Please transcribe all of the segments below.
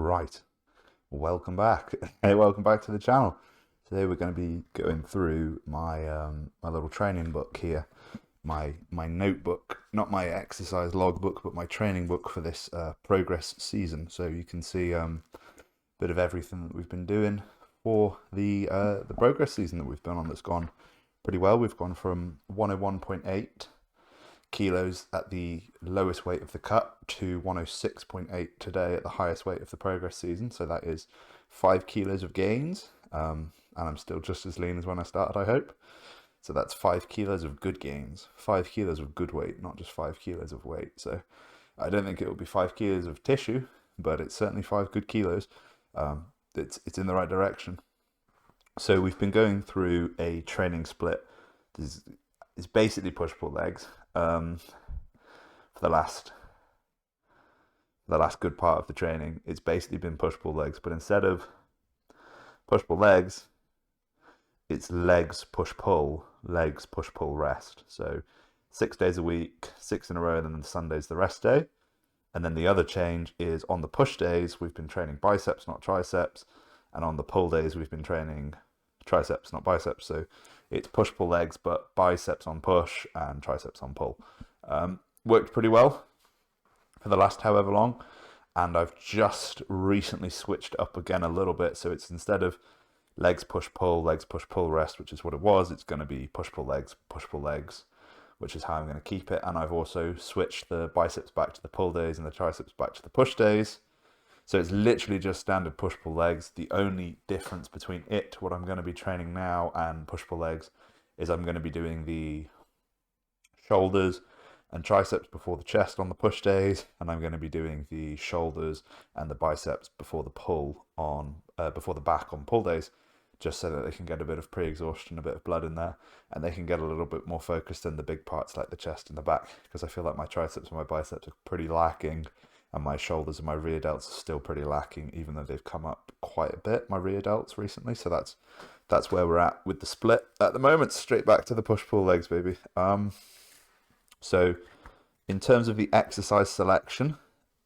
Right, welcome back. Hey, welcome back to the channel. Today we're going to be going through my little training book here, my notebook, not my exercise logbook, but my training book for this progress season. So you can see a bit of everything that we've been doing for the progress season that we've been on. That's gone pretty well. We've gone from 101.8 kilos at the lowest weight of the cut to 106.8 today at the highest weight of the progress season. So that is 5 kilos of gains, and I'm still just as lean as when I started, I hope. So that's 5 kilos of good gains, 5 kilos of good weight, not just 5 kilos of weight. So I don't think it will be 5 kilos of tissue, but it's certainly 5 good kilos. It's in the right direction. So we've been going through a training split. It's basically push-pull legs for the last good part of the training. It's basically been push-pull legs, but instead of push-pull legs, it's legs push-pull, legs push-pull rest. So 6 days a week, 6 in a row, and then Sunday's the rest day. And then the other change is on the push days, we've been training biceps, not triceps. And on the pull days, we've been training triceps, not biceps. So it's push-pull legs, but biceps on push and triceps on pull. Worked pretty well for the last however long. And I've just recently switched up again a little bit. So it's instead of legs push-pull rest, which is what it was, it's going to be push-pull legs, which is how I'm going to keep it. And I've also switched the biceps back to the pull days and the triceps back to the push days. So it's literally just standard push-pull legs. The only difference between what I'm going to be training now, and push-pull legs is I'm going to be doing the shoulders and triceps before the chest on the push days, and I'm going to be doing the shoulders and the biceps before the back on pull days, just so that they can get a bit of pre-exhaustion, a bit of blood in there, and they can get a little bit more focused in the big parts like the chest and the back, because I feel like my triceps and my biceps are pretty lacking, and my shoulders and my rear delts are still pretty lacking, even though they've come up quite a bit, my rear delts recently. So that's where we're at with the split at the moment. Straight back to the push-pull legs, baby. So in terms of the exercise selection,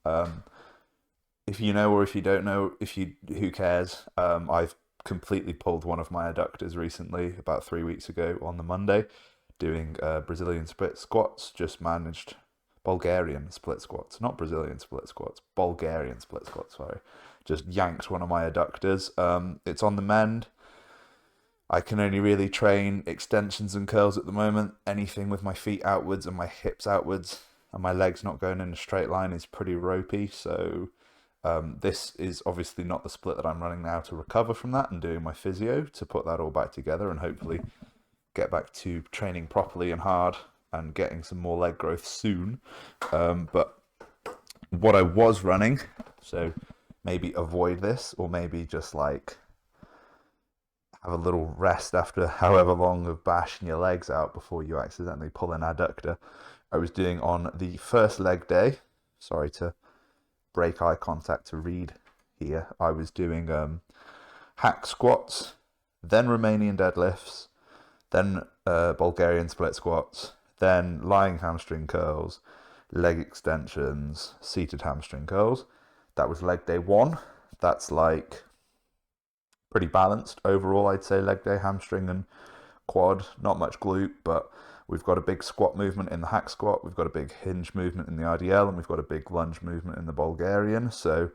if you know or if you don't know, who cares? I've completely pulled one of my adductors recently, about 3 weeks ago on the Monday, doing Brazilian split squats. Just managed Bulgarian split squats, not Brazilian split squats, Bulgarian split squats, sorry. Just yanked one of my adductors. It's on the mend. I can only really train extensions and curls at the moment. Anything with my feet outwards and my hips outwards and my legs not going in a straight line is pretty ropey. So this is obviously not the split that I'm running now to recover from that and doing my physio to put that all back together and hopefully get back to training properly and hard and getting some more leg growth soon. But what I was running, so maybe avoid this, or maybe just like have a little rest after however long of bashing your legs out before you accidentally pull an adductor. I was doing on the first leg day, sorry to break eye contact to read here, I was doing hack squats, then Romanian deadlifts, then Bulgarian split squats, then lying hamstring curls, leg extensions, seated hamstring curls. That was leg day 1. That's like pretty balanced overall, I'd say. Leg day, hamstring and quad, not much glute, but we've got a big squat movement in the hack squat, we've got a big hinge movement in the RDL, and we've got a big lunge movement in the Bulgarian. So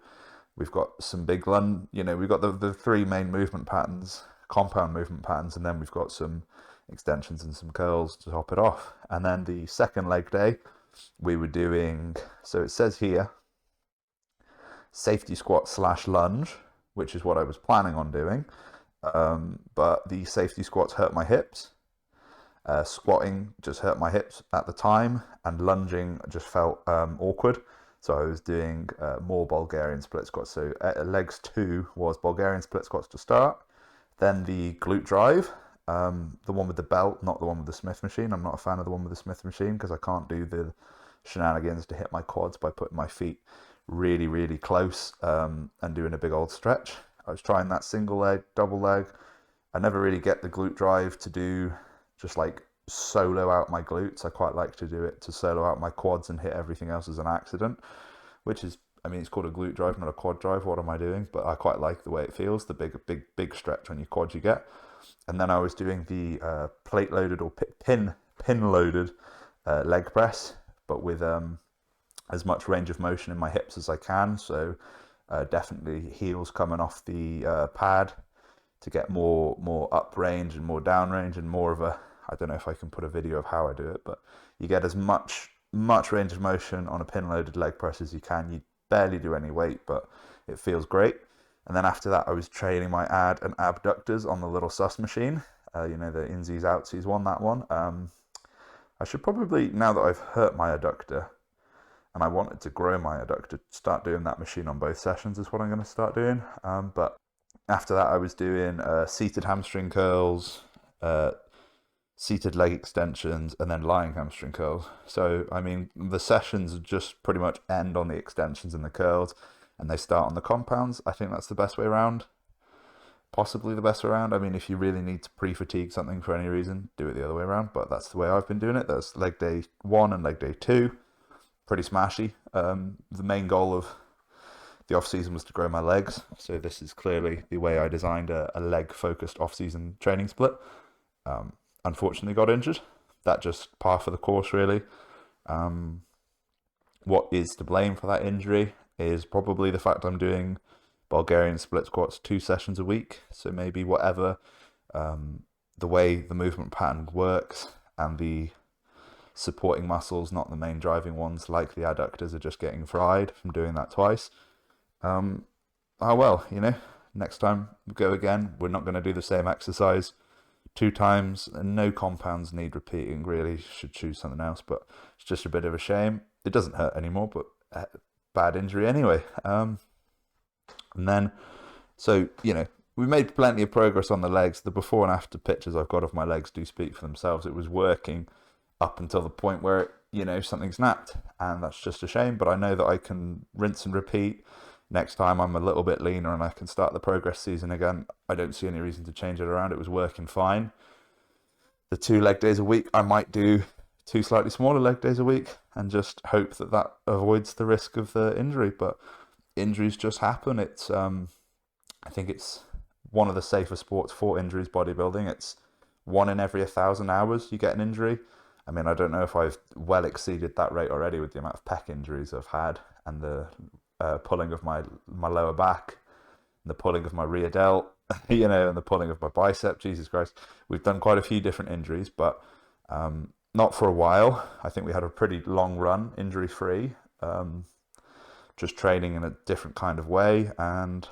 we've got some big lunge, we've got the 3 main movement patterns, compound movement patterns, and then we've got some extensions and some curls to top it off. And then the second leg day, we were doing, so it says here, safety squat / lunge, which is what I was planning on doing. But the safety squats hurt my hips. Squatting just hurt my hips at the time, and lunging just felt awkward. So I was doing more Bulgarian split squats. So legs 2 was Bulgarian split squats to start. Then the glute drive, the one with the belt, not the one with the Smith machine. I'm not a fan of the one with the Smith machine because I can't do the shenanigans to hit my quads by putting my feet really, really close and doing a big old stretch. I was trying that single leg, double leg. I never really get the glute drive to do just like solo out my glutes. I quite like to do it to solo out my quads and hit everything else as an accident, which is I mean, it's called a glute drive, not a quad drive. What am I doing? But I quite like the way it feels, the big stretch on your quad you get. And then I was doing the plate loaded or pin loaded leg press, but with as much range of motion in my hips as I can. So definitely heels coming off the pad to get more up range and more down range and more of a, I don't know if I can put a video of how I do it, but you get as much range of motion on a pin loaded leg press as you can. You barely do any weight, but it feels great. And then after that, I was training my ad and abductors on the little sus machine. You know, the insies outsies one, that one. I should probably, now that I've hurt my adductor and I wanted to grow my adductor, start doing that machine on both sessions is what I'm going to start doing. But after that, I was doing seated hamstring curls, seated leg extensions, and then lying hamstring curls. So, I mean, the sessions just pretty much end on the extensions and the curls, and they start on the compounds. I think that's the best way around. Possibly the best way around. I mean, if you really need to pre-fatigue something for any reason, do it the other way around, but that's the way I've been doing it. That's leg day 1 and leg day 2. Pretty smashy. The main goal of the off-season was to grow my legs, so this is clearly the way I designed a leg-focused off-season training split. Unfortunately got injured. That just par for the course, really. What is to blame for that injury is probably the fact I'm doing Bulgarian split squats 2 sessions a week. So maybe whatever the way the movement pattern works and the supporting muscles, not the main driving ones, like the adductors, are just getting fried from doing that twice. Oh well, you know, next time we go again, we're not going to do the same exercise 2 times, and no compounds need repeating, really. Should choose something else, but it's just a bit of a shame. It doesn't hurt anymore, but bad injury anyway. And then, so, you know, we made plenty of progress on the legs. The before and after pictures I've got of my legs do speak for themselves. It was working up until the point where, you know, something snapped, and that's just a shame, but I know that I can rinse and repeat. Next time I'm a little bit leaner and I can start the progress season again, I don't see any reason to change it around. It was working fine. The 2 leg days a week, I might do 2 slightly smaller leg days a week and just hope that that avoids the risk of the injury. But injuries just happen. It's I think it's one of the safer sports for injuries, bodybuilding. It's 1 in every 1,000 hours you get an injury. I mean, I don't know if I've well exceeded that rate already with the amount of pec injuries I've had and the pulling of my lower back, and the pulling of my rear delt, you know, and the pulling of my bicep. Jesus Christ, we've done quite a few different injuries, but not for a while. I think we had a pretty long run injury free, just training in a different kind of way, and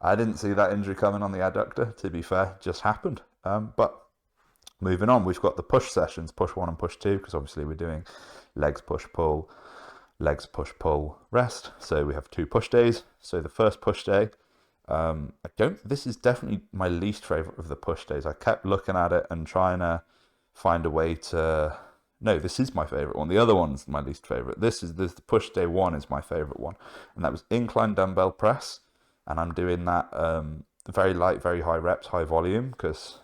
I didn't see that injury coming on the adductor, to be fair. It just happened. But moving on, we've got the push sessions, push 1 and push 2, because obviously we're doing legs push pull, legs push pull rest. So we have 2 push days. So the first push day, this is definitely my least favorite of the push days. I kept looking at it and trying to find a way to, no, this is my favorite one. The other one's my least favorite. This the push day 1 is my favorite one, and that was incline dumbbell press. And I'm doing that very light, very high reps, high volume, because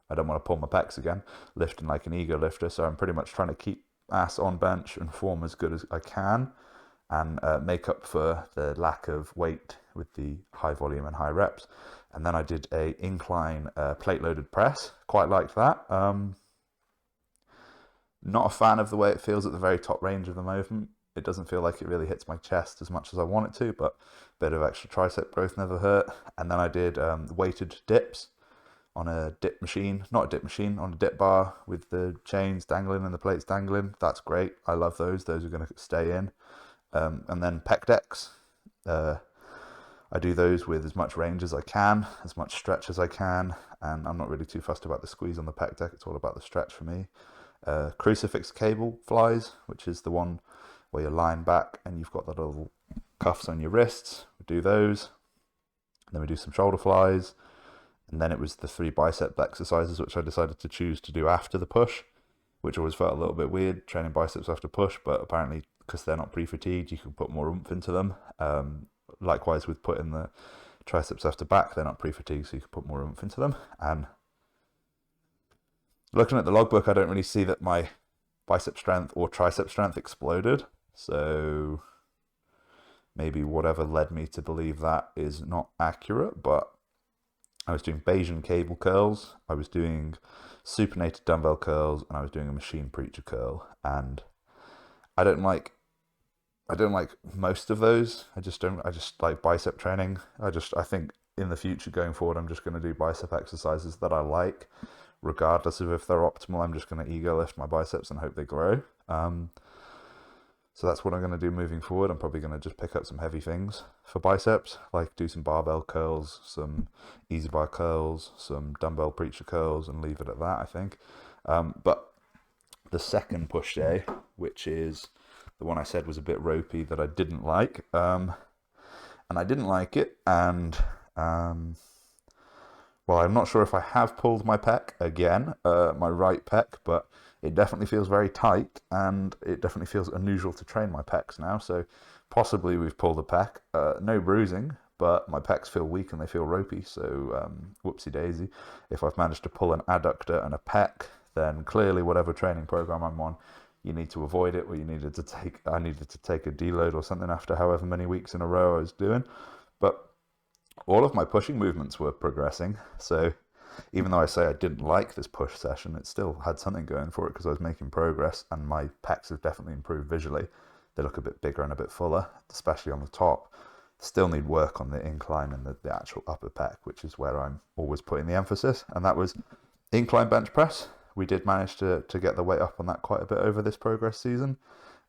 I don't want to pull my pecs again, lifting like an ego lifter. So I'm pretty much trying to keep ass on bench and form as good as I can, and make up for the lack of weight with the high volume and high reps. And then I did a incline plate loaded press. Quite liked that. Not a fan of the way it feels at the very top range of the movement. It doesn't feel like it really hits my chest as much as I want it to, but a bit of extra tricep growth never hurt. And then I did weighted dips on a dip machine, not a dip machine, on a dip bar with the chains dangling and the plates dangling. That's great. I love those. Those are going to stay in. And then pec decks. I do those with as much range as I can, as much stretch as I can, and I'm not really too fussed about the squeeze on the pec deck. It's all about the stretch for me. Crucifix cable flies, which is the one where you're lying back and you've got the little cuffs on your wrists. We do those. And then we do some shoulder flies. And then it was the 3 bicep exercises, which I decided to choose to do after the push, which always felt a little bit weird, training biceps after push, but apparently because they're not pre-fatigued, you can put more oomph into them. Likewise with putting the triceps after back, they're not pre-fatigued, so you can put more oomph into them. And looking at the logbook, I don't really see that my bicep strength or tricep strength exploded. So maybe whatever led me to believe that is not accurate, but I was doing Bayesian cable curls, I was doing supinated dumbbell curls, and I was doing a machine preacher curl. And I don't like I don't like most of those. I just don't. I just like bicep training. I think in the future going forward, I'm just going to do bicep exercises that I like, regardless of if they're optimal. I'm just going to ego lift my biceps and hope they grow. So that's what I'm going to do moving forward. I'm probably going to just pick up some heavy things for biceps, like do some barbell curls, some easy bar curls, some dumbbell preacher curls, and leave it at that, I think. But the second push day, which is the one I said was a bit ropey that I didn't like, and I didn't like it, and well, I'm not sure if I have pulled my pec again, my right pec, but it definitely feels very tight, and it definitely feels unusual to train my pecs now, so possibly we've pulled a pec. No bruising, but my pecs feel weak and they feel ropey, so whoopsie daisy. If I've managed to pull an adductor and a pec, then clearly whatever training program I'm on, you need to avoid it, or I needed to take a deload or something after however many weeks in a row I was doing. But all of my pushing movements were progressing, so even though I say I didn't like this push session, it still had something going for it because I was making progress, and my pecs have definitely improved visually. They look a bit bigger and a bit fuller, especially on the top. Still need work on the incline and the actual upper pec, which is where I'm always putting the emphasis, and that was incline bench press. We did manage to get the weight up on that quite a bit over this progress season.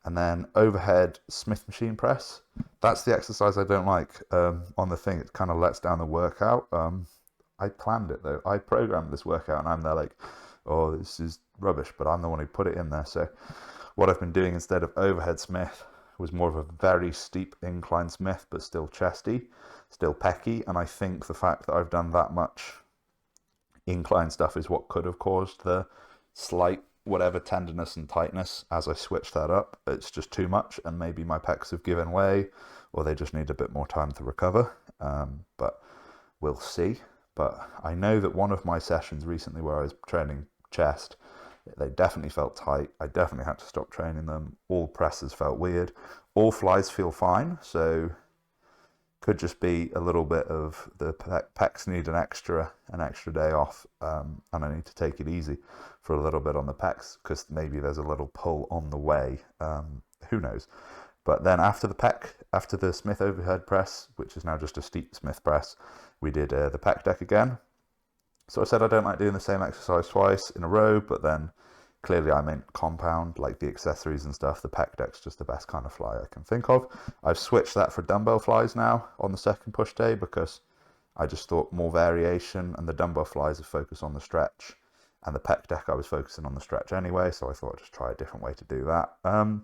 And then overhead Smith machine press. That's the exercise I don't like on the thing. It kind of lets down the workout. I planned it though. I programmed this workout, and I'm there like, oh, this is rubbish, but I'm the one who put it in there. So what I've been doing instead of overhead Smith was more of a very steep incline Smith, but still chesty, still pecky. And I think the fact that I've done that much incline stuff is what could have caused the slight whatever tenderness and tightness as I switched that up. It's just too much, and maybe my pecs have given way, or they just need a bit more time to recover. But we'll see. But I know that one of my sessions recently where I was training chest, they definitely felt tight. I definitely had to stop training them. All presses felt weird. All flies feel fine, so could just be a little bit of the pecs need an extra day off, and I need to take it easy for a little bit on the pecs because maybe there's a little pull on the way. Who knows? But then after the Smith overhead press, which is now just a steep Smith press, we did the pec deck again. So I said I don't like doing the same exercise twice in a row, but then clearly I meant compound, like the accessories and stuff. The pec deck's just the best kind of fly I can think of. I've switched that for dumbbell flies now on the second push day because I just thought more variation, and the dumbbell flies are focused on the stretch, and the pec deck I was focusing on the stretch anyway, so I thought I'd just try a different way to do that.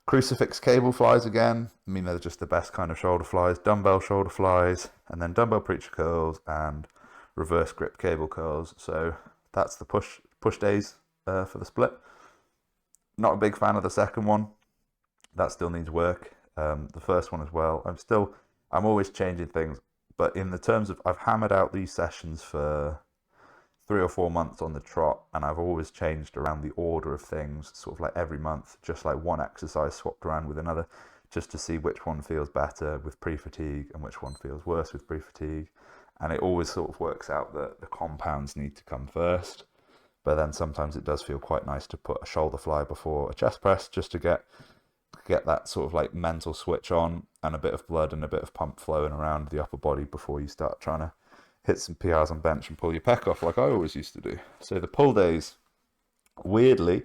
Crucifix cable flies again. I mean, they're just the best kind of shoulder flies. Dumbbell shoulder flies, and then dumbbell preacher curls and reverse grip cable curls. So that's the push days for the split. Not a big fan of the second one. That still needs work. The first one as well. I'm always changing things, but in the terms of, I've hammered out these sessions for 3 or 4 months on the trot, and I've always changed around the order of things, sort of like every month, just like one exercise swapped around with another, just to see which one feels better with pre-fatigue and which one feels worse with pre-fatigue. And it always sort of works out that the compounds need to come first. But then sometimes it does feel quite nice to put a shoulder fly before a chest press, just to get that sort of like mental switch on, and a bit of blood and a bit of pump flowing around the upper body before you start trying to hit some PRs on bench and pull your pec off like I always used to do. So the pull days, weirdly,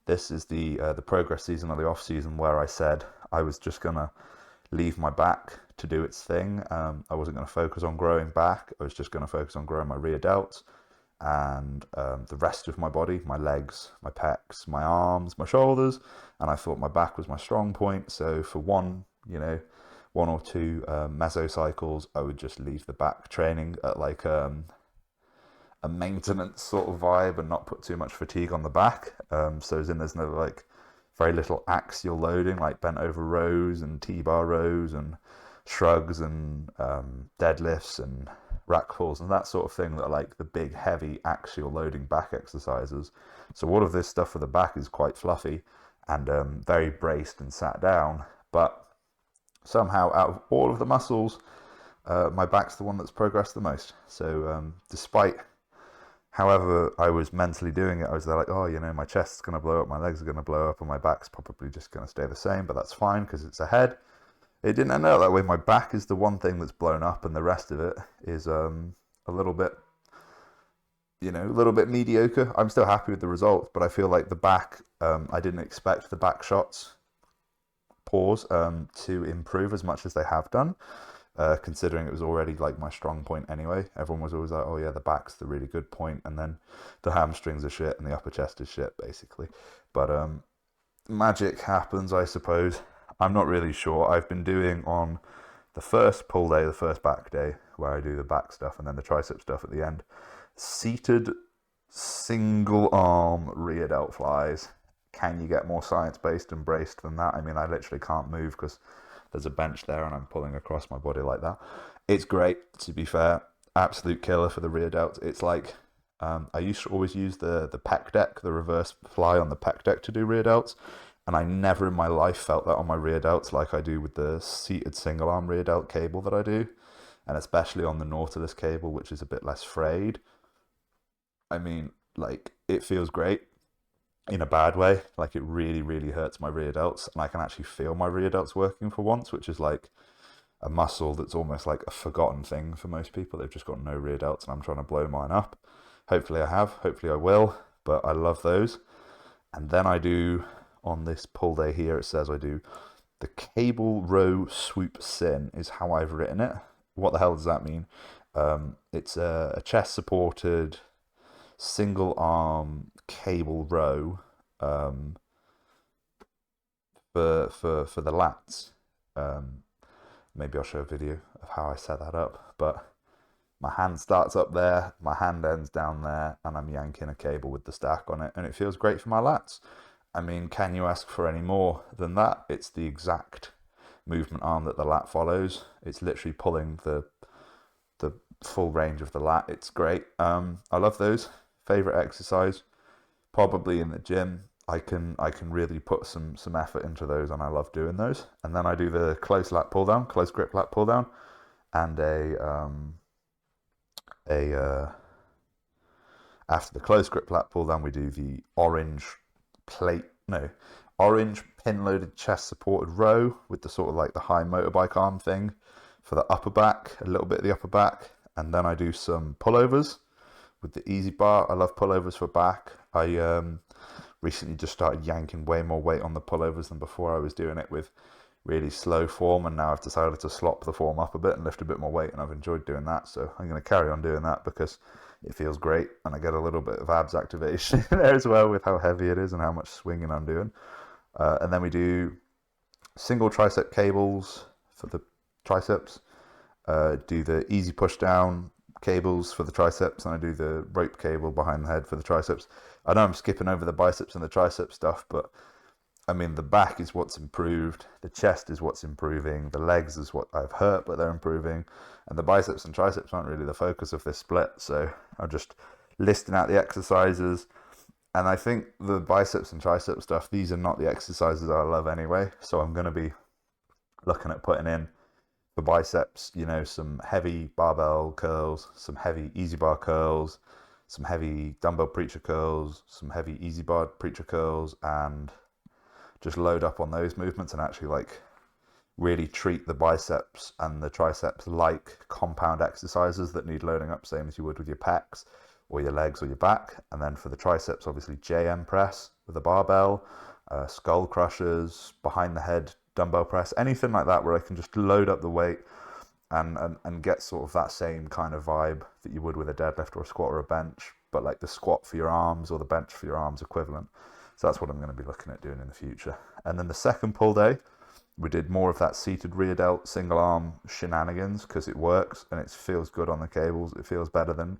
this is the progress season or the off season where I said I was just going to leave my back to do its thing. I wasn't going to focus on growing back. I was just going to focus on growing my rear delts, and the rest of my body, my legs, my pecs, my arms, my shoulders, and I thought my back was my strong point. So for one or two mesocycles, I would just leave the back training at like a maintenance sort of vibe and not put too much fatigue on the back. So as in there's no like very little axial loading, like bent over rows and T-bar rows and shrugs and deadlifts and rack pulls and that sort of thing that are like the big heavy axial loading back exercises. So all of this stuff for the back is quite fluffy and very braced and sat down, but somehow out of all of the muscles, my back's the one that's progressed the most. So despite however I was mentally doing it, I was there like, oh, my chest's going to blow up, my legs are going to blow up, and my back's probably just going to stay the same, but that's fine because it's ahead. It didn't end up that way. My back is the one thing that's blown up, and the rest of it is a little bit, a little bit mediocre. I'm still happy with the results, but I feel like the back, I didn't expect the back shots, to improve as much as they have done. Considering it was already like my strong point anyway. Everyone was always like, oh yeah, the back's the really good point, and then the hamstrings are shit and the upper chest is shit, basically. But magic happens, I suppose. I'm not really sure. I've been doing on the first pull day, the first back day, where I do the back stuff and then the tricep stuff at the end, seated single arm rear delt flies. Can you get more science-based and braced than that? I mean, I literally can't move because there's a bench there and I'm pulling across my body like that. It's great, to be fair. Absolute killer for the rear delts. It's like, I used to always use the pec deck, the reverse fly on the pec deck to do rear delts. And I never in my life felt that on my rear delts like I do with the seated single arm rear delt cable that I do. And especially on the Nautilus cable, which is a bit less frayed. I mean, like, it feels great in a bad way. Like, it really, really hurts my rear delts, and I can actually feel my rear delts working for once, which is like a muscle that's almost like a forgotten thing for most people. They've just got no rear delts, and I'm trying to blow mine up. Hopefully I have, hopefully I will, but I love those. And then I do, on this pull day here, it says I do the cable row swoop sin is how I've written it. What the hell does that mean? It's a chest supported single arm cable row for the lats. Maybe I'll show a video of how I set that up. But my hand starts up there, my hand ends down there, and I'm yanking a cable with the stack on it, and it feels great for my lats. I mean, can you ask for any more than that? It's the exact movement arm that the lat follows. It's literally pulling the full range of the lat. It's great. I love those. Favorite exercise, probably in the gym. I can really put some effort into those, and I love doing those. And then I do the close lat pull down, close grip lat pull down, and after the close grip lat pull down, we do the orange pin loaded chest supported row with the sort of like the high motorbike arm thing for the upper back, a little bit of the upper back, and then I do some pullovers with the easy bar. I love pullovers for back. I recently just started yanking way more weight on the pullovers than before. I was doing it with really slow form, and now I've decided to slop the form up a bit and lift a bit more weight, and I've enjoyed doing that. So I'm going to carry on doing that because it feels great, and I get a little bit of abs activation there as well with how heavy it is and how much swinging I'm doing. And then we do single tricep cables for the triceps, do the easy push down cables for the triceps, and I do the rope cable behind the head for the triceps. I know I'm skipping over the biceps and the tricep stuff, but I mean, the back is what's improved, the chest is what's improving, the legs is what I've hurt, but they're improving, and the biceps and triceps aren't really the focus of this split. So I'm just listing out the exercises, and I think the biceps and tricep stuff, these are not the exercises I love anyway, so I'm going to be looking at putting in for biceps, some heavy barbell curls, some heavy easy bar curls, some heavy dumbbell preacher curls, some heavy easy bar preacher curls, and just load up on those movements and actually like really treat the biceps and the triceps like compound exercises that need loading up, same as you would with your pecs or your legs or your back. And then for the triceps, obviously JM press with a barbell, skull crushers, behind the head dumbbell press, anything like that where I can just load up the weight and get sort of that same kind of vibe that you would with a deadlift or a squat or a bench, but like the squat for your arms or the bench for your arms equivalent. So that's what I'm going to be looking at doing in the future. And then the second pull day, we did more of that seated rear delt single arm shenanigans because it works and it feels good on the cables. It feels better than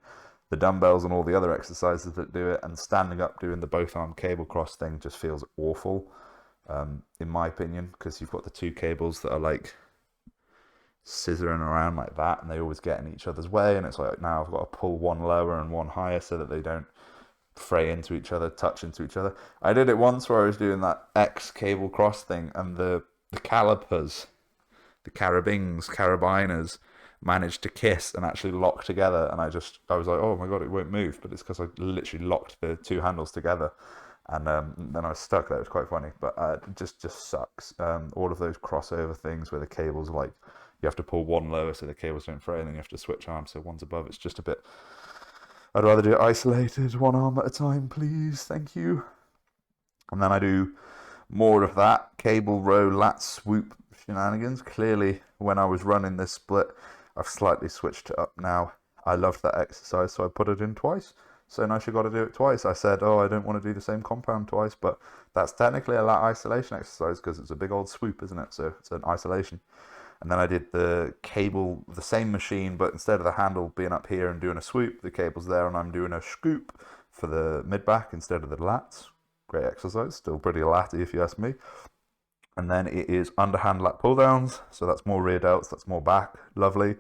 the dumbbells and all the other exercises that do it. And standing up doing the both arm cable cross thing just feels awful, in my opinion, because you've got the two cables that are like scissoring around like that, and they always get in each other's way. And it's like, now I've got to pull one lower and one higher so that they don't fray into each other, touch into each other. I did it once where I was doing that X cable cross thing, and the calipers the carabinas managed to kiss and actually lock together, and I was like, oh my god, it won't move, but it's because I literally locked the two handles together, and then I was stuck there. It was quite funny, but it just sucks. All of those crossover things where the cables are like, you have to pull one lower so the cables don't fray, and then you have to switch arms so one's above. It's just a bit. I'd rather do it isolated, one arm at a time, please. Thank you. And then I do more of that cable row lat swoop shenanigans. Clearly, when I was running this split, I've slightly switched it up now. I loved that exercise, so I put it in twice. So now you got to do it twice. I said, oh, I don't want to do the same compound twice, but that's technically a lat isolation exercise because it's a big old swoop, isn't it? So it's an isolation. And then I did the cable, the same machine, but instead of the handle being up here and doing a swoop, the cable's there and I'm doing a scoop for the mid-back instead of the lats. Great exercise, still pretty latty if you ask me. And then it is underhand lat pull downs, so that's more rear delts, that's more back, lovely.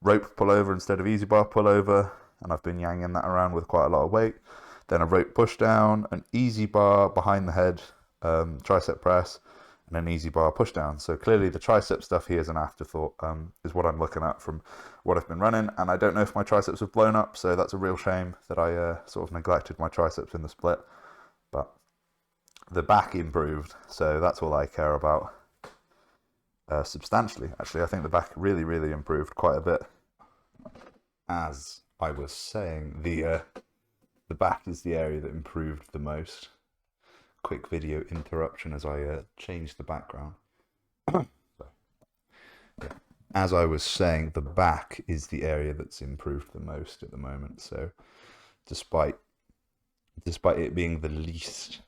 Rope pull over instead of easy bar pull over, and I've been yanging that around with quite a lot of weight. Then a rope push down, an easy bar behind the head, tricep press, and an easy bar push down. So clearly the tricep stuff here is an afterthought, is what I'm looking at from what I've been running, and I don't know if my triceps have blown up, so that's a real shame that I sort of neglected my triceps in the split. But the back improved, so that's all I care about. Substantially, actually, I think the back really improved quite a bit. As I was saying, the back is the area that improved the most. Quick video interruption as I changed the background. So, yeah. As I was saying, the back is the area that's improved the most at the moment. So, despite it being the least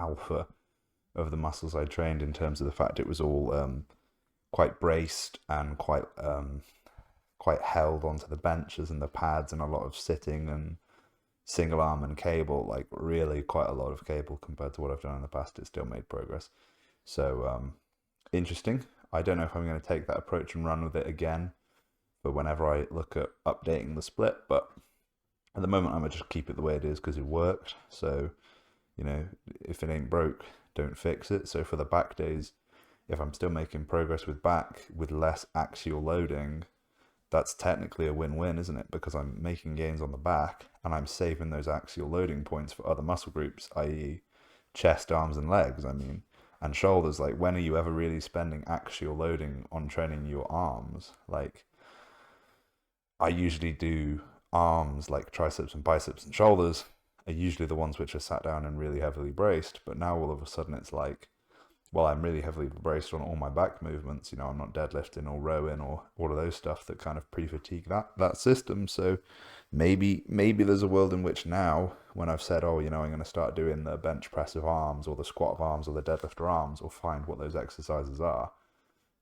alpha of the muscles I trained in terms of the fact it was all quite braced and quite held onto the benches and the pads and a lot of sitting and single arm and cable, like really quite a lot of cable compared to what I've done in the past. It still made progress. So interesting. I don't know if I'm going to take that approach and run with it again, but whenever I look at updating the split, but at the moment I'm going to just keep it the way it is because it worked. So, you know, if it ain't broke, don't fix it. So for the back days, if I'm still making progress with back with less axial loading, that's technically a win-win, isn't it? Because I'm making gains on the back and I'm saving those axial loading points for other muscle groups, i.e. chest, arms and legs, and shoulders. Like, when are you ever really spending axial loading on training your arms? Like, I usually do arms, like triceps and biceps and shoulders are usually the ones which are sat down and really heavily braced, but now all of a sudden it's like, well, I'm really heavily braced on all my back movements. You know, I'm not deadlifting or rowing or all of those stuff that kind of pre-fatigue that system. So maybe there's a world in which now, when I've said, oh, you know, I'm going to start doing the bench press of arms or the squat of arms or the deadlift of arms, or find what those exercises are,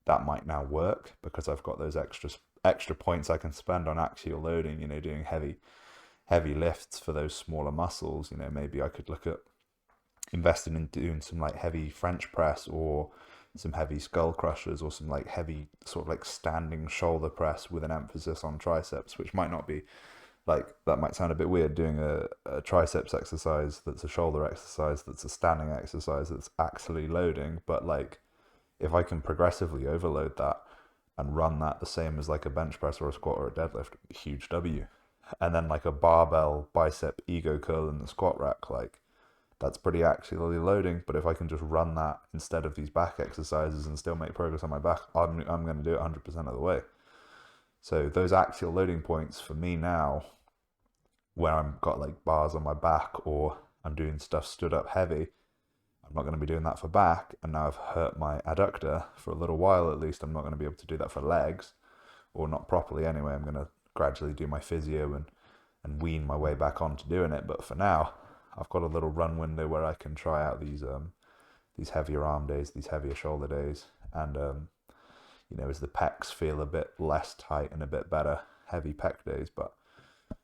that might now work because I've got those extra points I can spend on axial loading. You know, doing heavy lifts for those smaller muscles. You know, maybe I could look at investing in doing some like heavy French press or some heavy skull crushers or some like heavy sort of like standing shoulder press with an emphasis on triceps, which might not be like, that might sound a bit weird, doing a triceps exercise that's a shoulder exercise that's a standing exercise that's axially loading, but like if I can progressively overload that and run that the same as like a bench press or a squat or a deadlift, huge W. And then like a barbell bicep ego curl in the squat rack, like that's pretty axially loading, but if I can just run that instead of these back exercises and still make progress on my back, I'm going to do it 100% of the way. So those axial loading points for me now, when I've got like bars on my back or I'm doing stuff stood up heavy, I'm not going to be doing that for back, and now I've hurt my adductor for a little while at least. I'm not going to be able to do that for legs, or not properly anyway. I'm going to gradually do my physio and wean my way back onto doing it, but for now I've got a little run window where I can try out these heavier arm days, these heavier shoulder days, and you know, as the pecs feel a bit less tight and a bit better, heavy pec days. But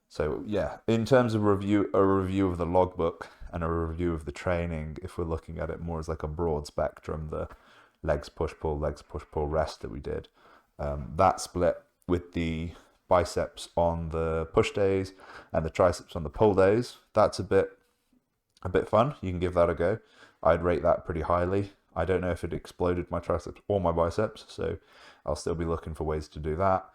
so yeah, in terms of a review of the logbook and a review of the training, if we're looking at it more as like a broad spectrum, the legs push pull rest that we did, that split with the biceps on the push days and the triceps on the pull days, that's a bit fun. You can give that a go. I'd rate that pretty highly I don't know if it exploded my triceps or my biceps, so I'll still be looking for ways to do that.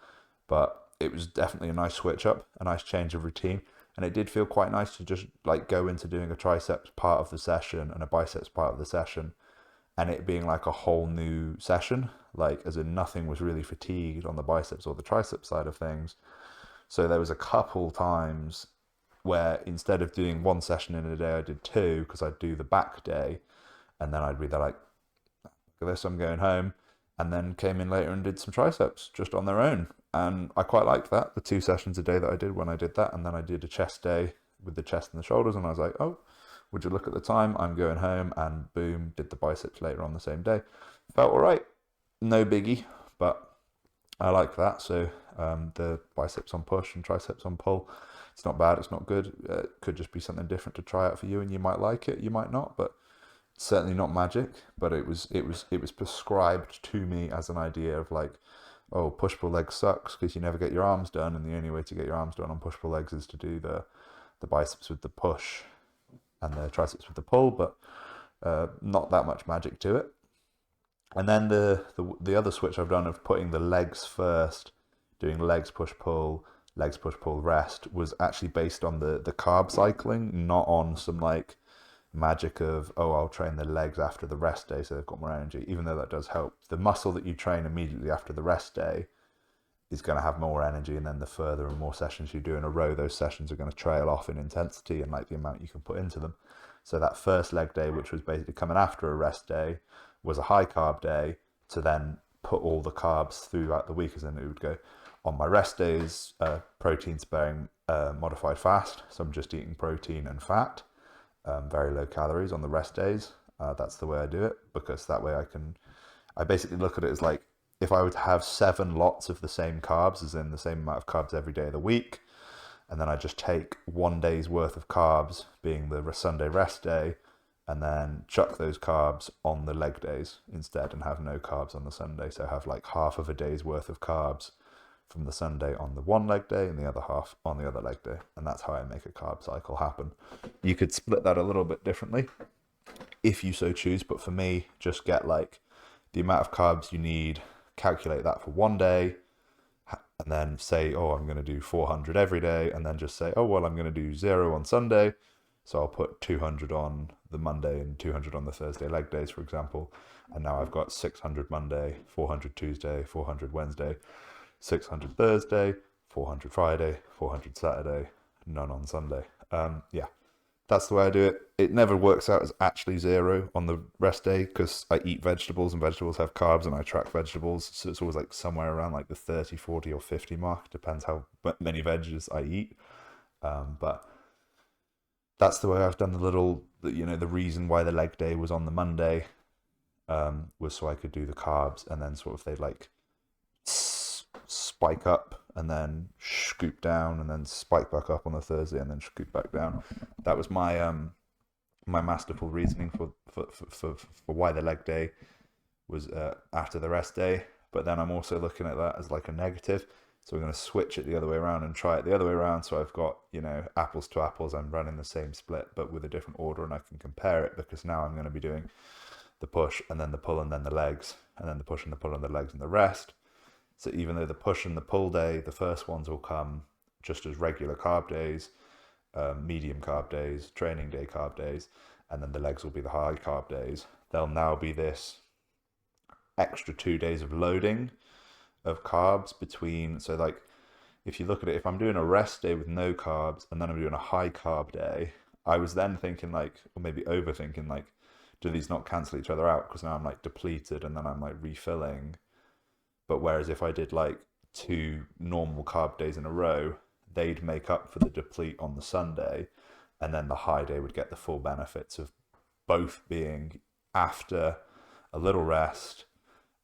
But it was definitely a nice switch up, a nice change of routine. And it did feel quite nice to just like go into doing a triceps part of the session and a biceps part of the session, and it being like a whole new session, like as in nothing was really fatigued on the biceps or the tricep side of things. So there was a couple times where instead of doing one session in a day, I did two, because I'd do the back day and then I'd be there like, look at this, I'm going home, and then came in later and did some triceps just on their own. And I quite liked that, the 2 sessions a day that I did when I did that. And then I did a chest day with the chest and the shoulders, and I was like, oh, would you look at the time? I'm going home, and boom, did the biceps later on the same day. Felt all right, no biggie, but I like that. So the biceps on push and triceps on pull, it's not bad, it's not good. It could just be something different to try out for you, and you might like it, you might not, but it's certainly not magic. But it was prescribed to me as an idea of like, oh, push pull legs sucks because you never get your arms done, and the only way to get your arms done on push pull legs is to do the biceps with the push and the triceps with the pull, but not that much magic to it. And then the other switch I've done of putting the legs first, doing legs push pull rest, was actually based on the carb cycling, not on some like magic of, oh, I'll train the legs after the rest day so they've got more energy, even though that does help. The muscle that you train immediately after the rest day is going to have more energy, and then the further and more sessions you do in a row, those sessions are going to trail off in intensity and like the amount you can put into them. So that first leg day, which was basically coming after a rest day, was a high carb day to then put all the carbs throughout the week, as in it would go on my rest days, protein sparing, modified fast. So I'm just eating protein and fat, very low calories on the rest days. That's the way I do it, because that way I basically look at it as like, if I were to have 7 lots of the same carbs, as in the same amount of carbs every day of the week, and then I just take one day's worth of carbs, being the Sunday rest day, and then chuck those carbs on the leg days instead, and have no carbs on the Sunday. So have like half of a day's worth of carbs from the Sunday on the one leg day and the other half on the other leg day. And that's how I make a carb cycle happen. You could split that a little bit differently if you so choose, but for me, just get like the amount of carbs you need, calculate that for one day, and then say, oh, I'm going to do 400 every day, and then just say, oh, well, I'm going to do 0 on Sunday, so I'll put 200 on the Monday and 200 on the Thursday leg days, for example. And now I've got 600 Monday, 400 Tuesday, 400 Wednesday, 600 Thursday, 400 Friday, 400 Saturday, none on Sunday. Yeah, that's the way I do it. It never works out as actually 0 on the rest day, because I eat vegetables and vegetables have carbs, and I track vegetables. So it's always like somewhere around like the 30, 40 or 50 mark. Depends how many veggies I eat. But that's the way I've done the reason why the leg day was on the Monday was so I could do the carbs, and then sort of they'd like spike up and then scoop down, and then spike back up on the Thursday and then scoop back down. That was my my masterful reasoning for why the leg day was after the rest day. But then I'm also looking at that as like a negative. So we're going to switch it the other way around and try it the other way around. So I've got, apples to apples. I'm running the same split, but with a different order, and I can compare it, because now I'm going to be doing the push and then the pull and then the legs, and then the push and the pull and the legs and the rest. So even though the push and the pull day, the first ones will come just as regular carb days, medium carb days, training day carb days, and then the legs will be the high carb days. There'll now be this extra 2 days of loading of carbs between. So like, if you look at it, if I'm doing a rest day with no carbs and then I'm doing a high carb day, I was then thinking like, or maybe overthinking like, do these not cancel each other out? Because now I'm like depleted and then I'm like refilling. But whereas if I did like 2 normal carb days in a row, they'd make up for the deplete on the Sunday, and then the high day would get the full benefits of both being after a little rest,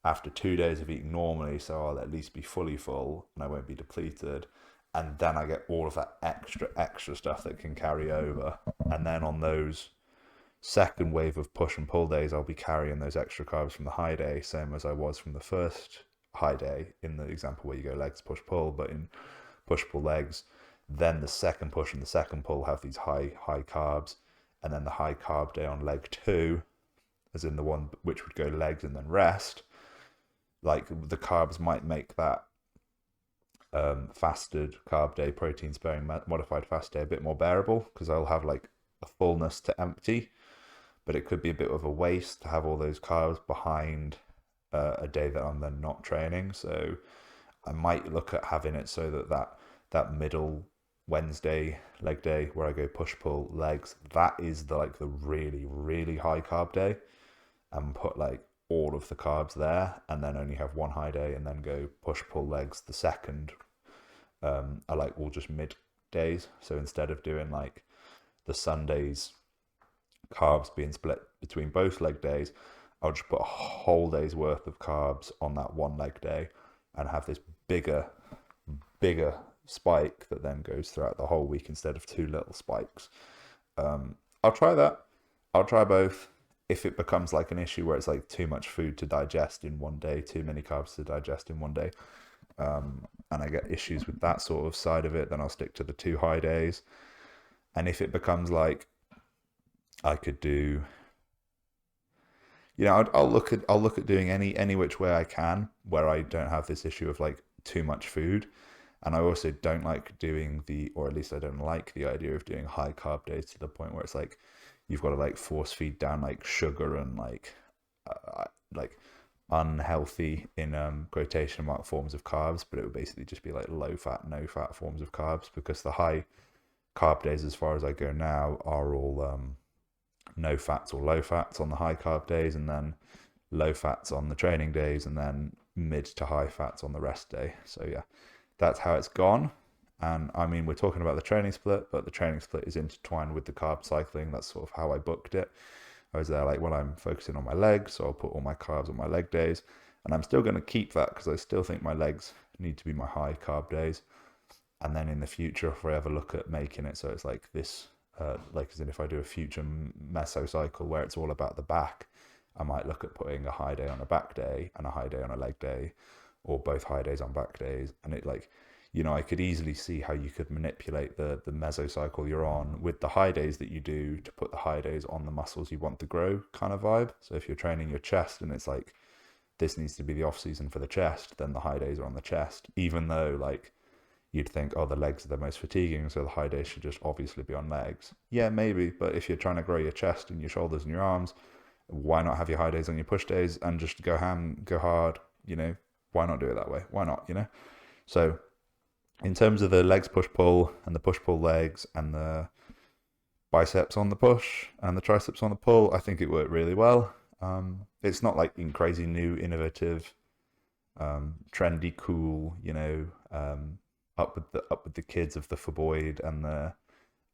after 2 days of eating normally, so I'll at least be fully full and I won't be depleted. And then I get all of that extra stuff that can carry over. And then on those second wave of push and pull days, I'll be carrying those extra carbs from the high day, same as I was from the first high day in the example where you go legs, push, pull. But in push, pull, legs, then the second push and the second pull have these high carbs. And then the high carb day on leg 2, as in the one which would go legs and then rest, like the carbs might make that fasted carb day, protein sparing modified fast day a bit more bearable, because I'll have like a fullness to empty, but it could be a bit of a waste to have all those carbs behind a day that I'm then not training. So I might look at having it so that middle Wednesday leg day where I go push pull legs, that is the really really high carb day, and put like all of the carbs there, and then only have one high day, and then go push pull legs the second. I like all just mid days. So instead of doing like the Sundays carbs being split between both leg days, I'll just put a whole day's worth of carbs on that one leg day and have this bigger spike that then goes throughout the whole week instead of two little spikes. I'll try that. I'll try both. If it becomes like an issue where it's like too much food to digest in one day, too many carbs to digest in one day, and I get issues with that sort of side of it, then I'll stick to the 2 high days. And if it becomes like I could do, I'll look at doing any which way I can where I don't have this issue of like too much food. And I also don't like doing or at least I don't like the idea of doing high carb days to the point where it's like you've got to like force feed down like sugar and like unhealthy in quotation mark forms of carbs, but it would basically just be like low fat, no fat forms of carbs, because the high carb days, as far as I go now, are all no fats or low fats on the high carb days, and then low fats on the training days, and then mid to high fats on the rest day. So yeah, that's how it's gone. And I mean, we're talking about the training split, but the training split is intertwined with the carb cycling. That's sort of how I booked it. I was there like, well, I'm focusing on my legs, so I'll put all my carbs on my leg days, and I'm still going to keep that because I still think my legs need to be my high carb days. And then in the future, if I ever look at making it so it's like this, like as in if I do a future mesocycle where it's all about the back, I might look at putting a high day on a back day and a high day on a leg day, or both high days on back days. And it like, I could easily see how you could manipulate the mesocycle you're on with the high days that you do to put the high days on the muscles you want to grow kind of vibe. So if you're training your chest and it's like, this needs to be the off season for the chest, then the high days are on the chest, even though like you'd think, oh, the legs are the most fatiguing, so the high days should just obviously be on legs. Yeah, maybe, but if you're trying to grow your chest and your shoulders and your arms, why not have your high days on your push days and just go ham, go hard, why not do it that way? Why not, So in terms of the legs push pull and the push pull legs and the biceps on the push and the triceps on the pull, I think it worked really well. It's not like in crazy new, innovative, trendy, cool, up with the kids of the forboid and the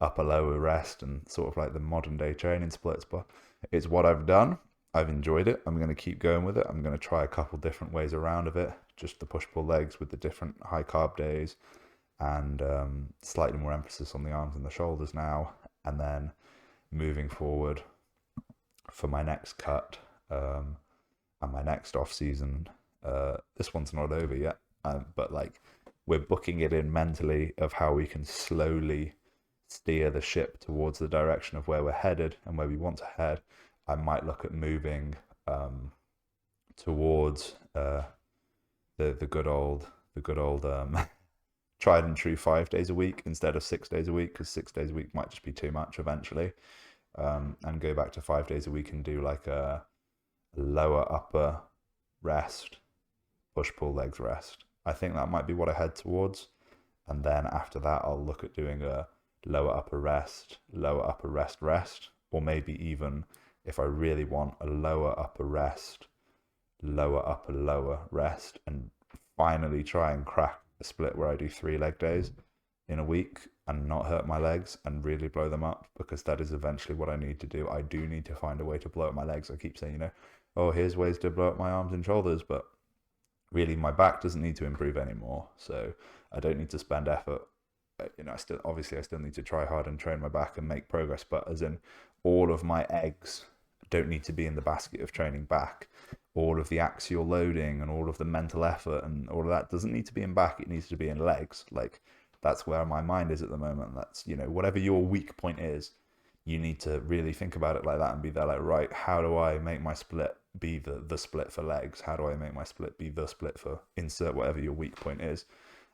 upper lower rest and sort of like the modern day training splits, but it's what I've done. I've enjoyed it. I'm going to keep going with it. I'm going to try a couple different ways around of it, just the push pull legs with the different high carb days, and slightly more emphasis on the arms and the shoulders now. And then moving forward for my next cut and my next off season, this one's not over yet, but like we're booking it in mentally of how we can slowly steer the ship towards the direction of where we're headed and where we want to head. I might look at moving towards the good old tried and true 5 days a week instead of 6 days a week, because 6 days a week might just be too much eventually, and go back to 5 days a week and do like a lower upper rest, push pull legs rest. I think that might be what I head towards, and then after that I'll look at doing a lower upper rest, or maybe even, if I really want, a lower upper rest, lower upper lower rest, and finally try and crack a split where I do 3 leg days in a week and not hurt my legs and really blow them up, because that is eventually what I need to do. I do need to find a way to blow up my legs. I keep saying, oh, here's ways to blow up my arms and shoulders, but really my back doesn't need to improve anymore, so I don't need to spend effort. I still need to try hard and train my back and make progress, but as in all of my eggs don't need to be in the basket of training back. All of the axial loading and all of the mental effort and all of that doesn't need to be in back. It needs to be in legs. Like, that's where my mind is at the moment. That's, whatever your weak point is, you need to really think about it like that and be there like, right, how do I make my split be the split for legs? How do I make my split be the split for insert whatever your weak point is?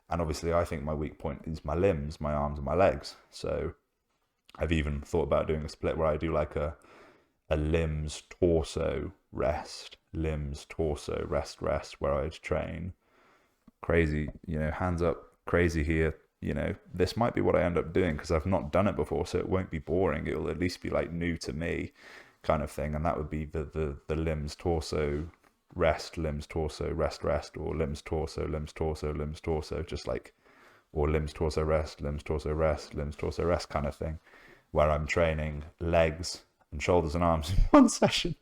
And obviously I think my weak point is my limbs, my arms and my legs. So I've even thought about doing a split where I do like a limbs torso rest, limbs torso rest, where I'd train crazy, hands up, crazy here. This might be what I end up doing because I've not done it before, so it won't be boring. It will at least be like new to me, kind of thing. And that would be the limbs torso rest, limbs torso rest, or limbs torso limbs torso, just like, or limbs torso rest, limbs torso rest, limbs torso rest kind of thing, where I'm training legs and shoulders and arms in one session.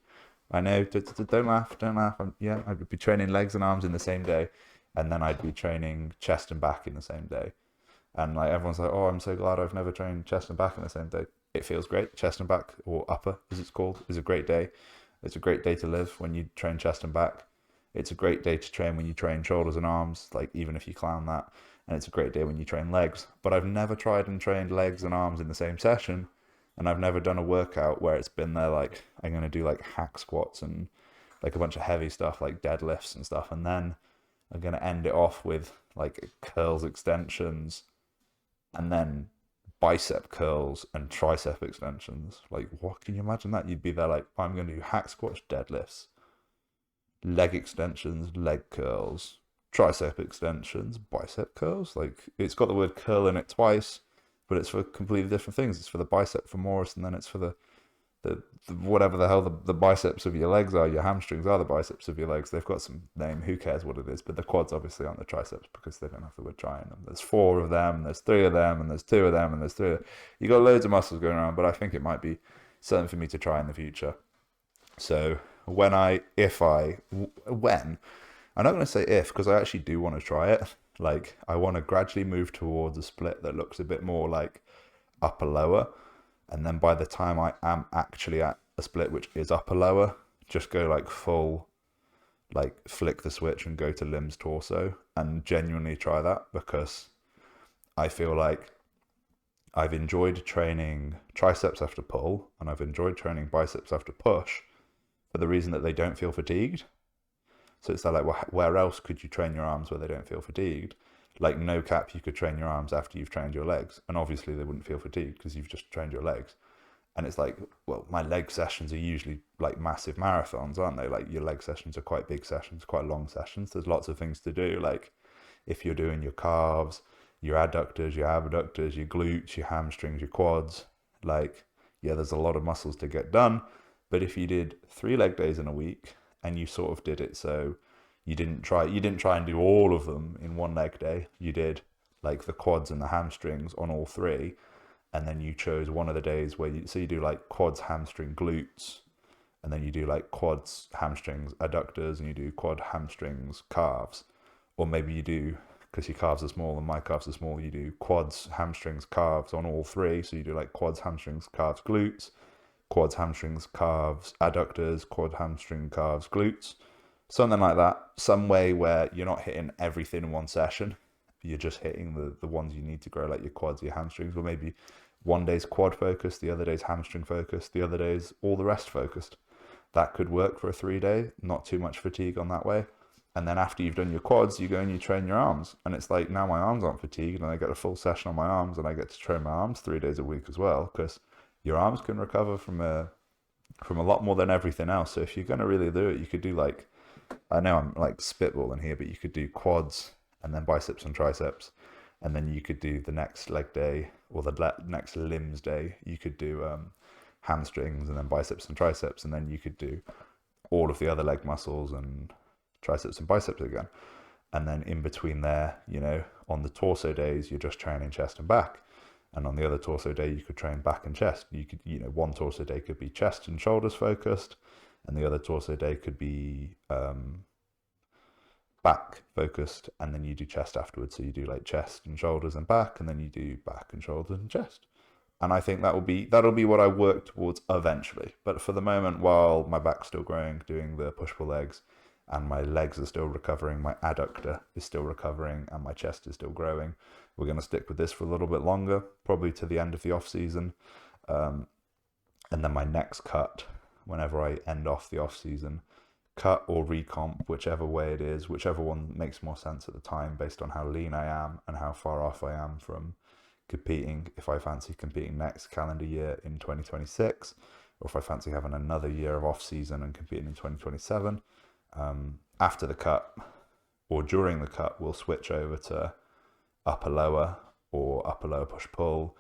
I know, don't laugh. I'd be training legs and arms in the same day, and then I'd be training chest and back in the same day. And like everyone's like, oh, I'm so glad I've never trained chest and back in the same day. It feels great. Chest and back, or upper as it's called, is a great day. It's a great day to live when you train chest and back. It's a great day to train when you train shoulders and arms, like even if you clown that. And it's a great day when you train legs. But I've never tried and trained legs and arms in the same session. And I've never done a workout where it's been there like, I'm going to do like hack squats and like a bunch of heavy stuff like deadlifts and stuff. And then I'm going to end it off with like curls, extensions, and then bicep curls and tricep extensions. Like, what, can you imagine that? You'd be there like, I'm going to do hack squats, deadlifts, leg extensions, leg curls, tricep extensions, bicep curls. Like, it's got the word curl in it twice, but it's for completely different things. It's for the bicep femoris, and then it's for the whatever the hell the biceps of your legs are. Your hamstrings are the biceps of your legs. They've got some name, who cares what it is, but the quads obviously aren't the triceps because they don't have the word tri in them. There's 4 of them, there's 3 of them, and there's 2 of them, and there's 3 of them. You got loads of muscles going around, but I think it might be something for me to try in the future. So when I'm not going to say if, because I actually do want to try it. Like, I want to gradually move towards a split that looks a bit more like upper lower. And then by the time I am actually at a split which is upper lower, just go like full, like flick the switch and go to limbs torso and genuinely try that, because I feel like I've enjoyed training triceps after pull and I've enjoyed training biceps after push for the reason that they don't feel fatigued. So it's like, well, where else could you train your arms where they don't feel fatigued? Like, no cap, you could train your arms after you've trained your legs, and obviously they wouldn't feel fatigued because you've just trained your legs. And it's like, well, my leg sessions are usually like massive marathons, aren't they? Like, your leg sessions are quite big sessions, quite long sessions. There's lots of things to do. Like, if you're doing your calves, your adductors, your abductors, your glutes, your hamstrings, your quads, like, yeah, there's a lot of muscles to get done. But if you did 3 leg days in a week and you sort of did it so you didn't try and do all of them in 1 leg day. You did like the quads and the hamstrings on all 3, and then you chose one of the days where you do like quads, hamstring, glutes, and then you do like quads, hamstrings, adductors, and you do quad, hamstrings, calves. Or maybe you do, because your calves are small and my calves are small, you do quads, hamstrings, calves on all 3. So you do like quads, hamstrings, calves, glutes, quads, hamstrings, calves, adductors, quad, hamstring, calves, glutes. Something like that. Some way where you're not hitting everything in one session. You're just hitting the ones you need to grow, like your quads, your hamstrings. Or maybe one day's quad focused, the other day's hamstring focused, the other day's all the rest focused. That could work for a 3-day. Not too much fatigue on that way. And then after you've done your quads, you go and you train your arms. And it's like, now my arms aren't fatigued and I get a full session on my arms, and I get to train my arms 3 days a week as well, because your arms can recover from a lot more than everything else. So if you're going to really do it, you could do like, I know I'm like spitballing here, but you could do quads and then biceps and triceps, and then you could do the next leg day or the next limbs day. You could do hamstrings and then biceps and triceps, and then you could do all of the other leg muscles and triceps and biceps again. And then in between there, on the torso days, you're just training chest and back. And on the other torso day, you could train back and chest. You could, one torso day could be chest and shoulders focused, and the other torso day could be back focused, and then you do chest afterwards. So you do like chest and shoulders and back, and then you do back and shoulders and chest. And I think that'll be what I work towards eventually. But for the moment, while my back's still growing, doing the push-pull legs, and my legs are still recovering, my adductor is still recovering, and my chest is still growing, we're going to stick with this for a little bit longer, probably to the end of the off season. And then my next cut, whenever I end off the off season, cut or recomp, whichever way it is, whichever one makes more sense at the time based on how lean I am and how far off I am from competing, if I fancy competing next calendar year in 2026, or if I fancy having another year of off season and competing in 2027. After the cut or during the cut, we'll switch over to upper lower or upper lower push pull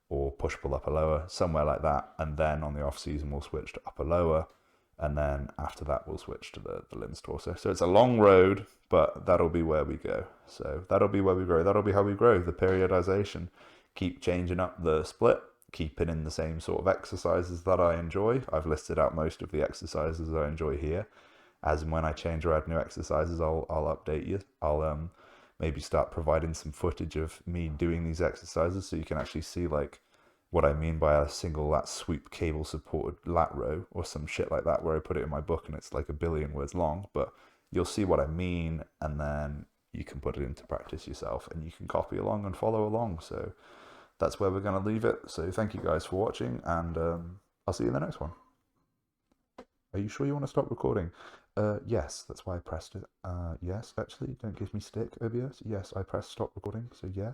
or push pull upper lower, somewhere like that. And then on the off season, we'll switch to upper lower. And then after that, we'll switch to the limbs torso. So it's a long road, but that'll be where we go. So that'll be where we grow. That'll be how we grow. The periodization. Keep changing up the split, keep it in the same sort of exercises that I enjoy. I've listed out most of the exercises I enjoy here. As and when I change or add new exercises, I'll update you. I'll maybe start providing some footage of me doing these exercises so you can actually see like what I mean by a single lat sweep cable supported lat row or some shit like that, where I put it in my book and it's like a billion words long, but you'll see what I mean, and then you can put it into practice yourself and you can copy along and follow along. So that's where we're going to leave it. So thank you guys for watching, and I'll see you in the next one. Are you sure you want to stop recording? Yes, that's why I pressed it. Yes, actually, don't give me stick, OBS. Yes, I pressed stop recording, so yeah.